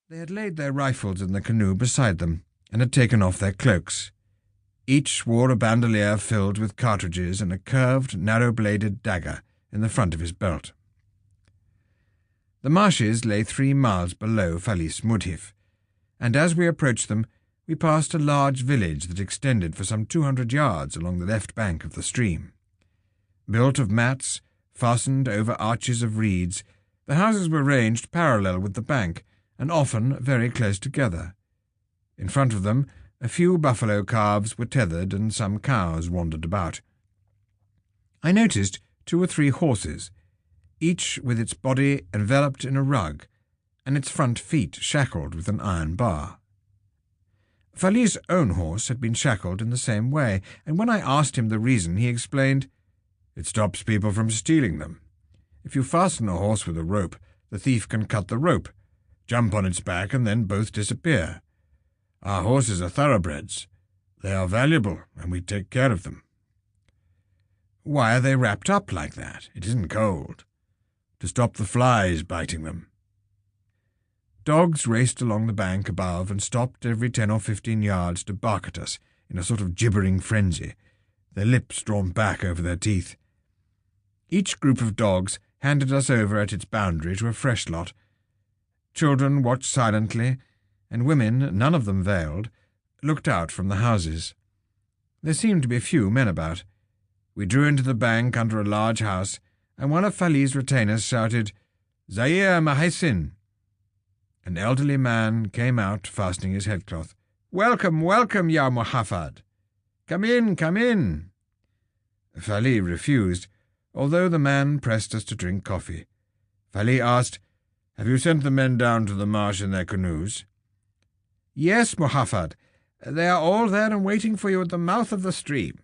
They had laid their rifles in the canoe beside them, and had taken off their cloaks. Each wore a bandolier filled with cartridges and a curved, narrow-bladed dagger in the front of his belt. The marshes lay 3 miles below Falis Mudhif, and as we approached them, we passed a large village that extended for some 200 yards along the left bank of the stream. Built of mats, fastened over arches of reeds, the houses were ranged parallel with the bank, and often very close together. In front of them, a few buffalo calves were tethered and some cows wandered about. I noticed 2 or 3 horses, each with its body enveloped in a rug, and its front feet shackled with an iron bar. Fali's own horse had been shackled in the same way, and when I asked him the reason, he explained, "It stops people from stealing them. If you fasten a horse with a rope, the thief can cut the rope, jump on its back, and then both disappear. Our horses are thoroughbreds. They are valuable, and we take care of them." "Why are they wrapped up like that? It isn't cold." "To stop the flies biting them." Dogs raced along the bank above and stopped every 10 or 15 yards to bark at us in a sort of gibbering frenzy, their lips drawn back over their teeth. Each group of dogs handed us over at its boundary to a fresh lot. Children watched silently, and women, none of them veiled, looked out from the houses. There seemed to be few men about. We drew into the bank under a large house, and one of Fali's retainers shouted, "Zaire Mahaisin!" An elderly man came out, fastening his headcloth. "Welcome, welcome, Ya Muhaffad! Come in, come in!" Fali refused, although the man pressed us to drink coffee. Fali asked, "Have you sent the men down to the marsh in their canoes?" "Yes, Muhaffad. They are all there and waiting for you at the mouth of the stream."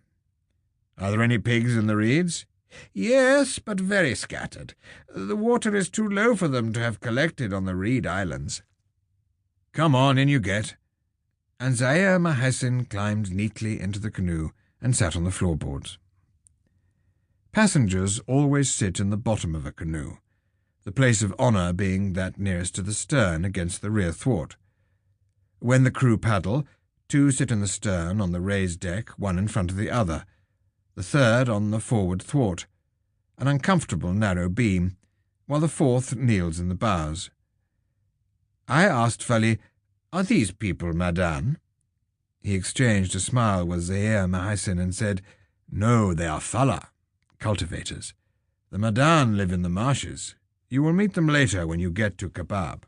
"Are there any pigs in the reeds?" "Yes, but very scattered. The water is too low for them to have collected on the reed islands." "Come on, in you get." And Zaire Mahassin climbed neatly into the canoe and sat on the floorboards. Passengers always sit in the bottom of a canoe, the place of honour being that nearest to the stern against the rear thwart. When the crew paddle, 2 sit in the stern on the raised deck, one in front of the other, the third on the forward thwart, an uncomfortable narrow beam, while the 4th kneels in the bows. I asked Fali, "Are these people Madan?" He exchanged a smile with Zaire Mahassin and said, "No, they are Fala, cultivators. The Madan live in the marshes. You will meet them later when you get to Kabab."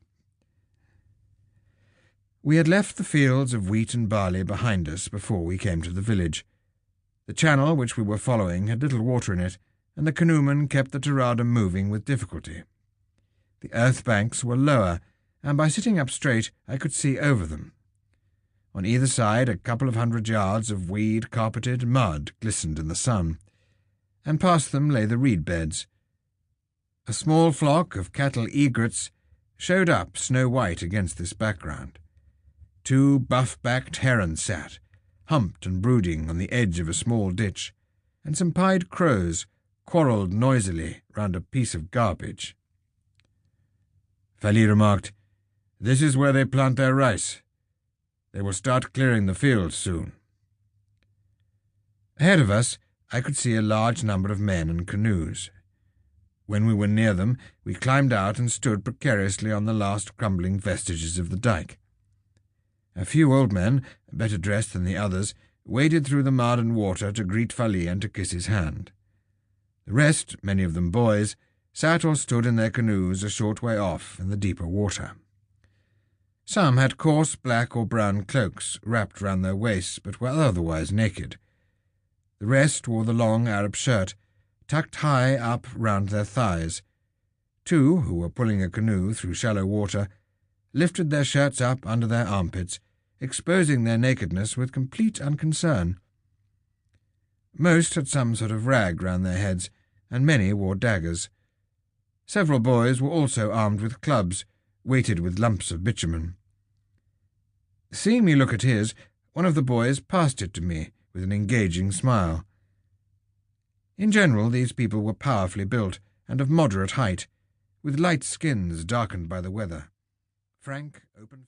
We had left the fields of wheat and barley behind us before we came to the village. The channel which we were following had little water in it, and the canoeman kept the tarada moving with difficulty. The earth banks were lower, and by sitting up straight I could see over them. On either side a couple of 100 yards of weed-carpeted mud glistened in the sun, and past them lay the reed beds. A small flock of cattle egrets showed up snow-white against this background. 2 buff-backed herons sat, humped and brooding on the edge of a small ditch, and some pied crows quarrelled noisily round a piece of garbage. Fali remarked, "This is where they plant their rice. They will start clearing the fields soon." Ahead of us I could see a large number of men and canoes. When we were near them, we climbed out and stood precariously on the last crumbling vestiges of the dike. A few old men, better dressed than the others, waded through the mud and water to greet Fali and to kiss his hand. The rest, many of them boys, sat or stood in their canoes a short way off in the deeper water. Some had coarse black or brown cloaks wrapped round their waists, but were otherwise naked. The rest wore the long Arab shirt, tucked high up round their thighs. 2, who were pulling a canoe through shallow water, lifted their shirts up under their armpits, exposing their nakedness with complete unconcern. Most had some sort of rag round their heads, and many wore daggers. Several boys were also armed with clubs, weighted with lumps of bitumen. Seeing me look at his, one of the boys passed it to me with an engaging smile. In general, these people were powerfully built and of moderate height, with light skins darkened by the weather. frank, open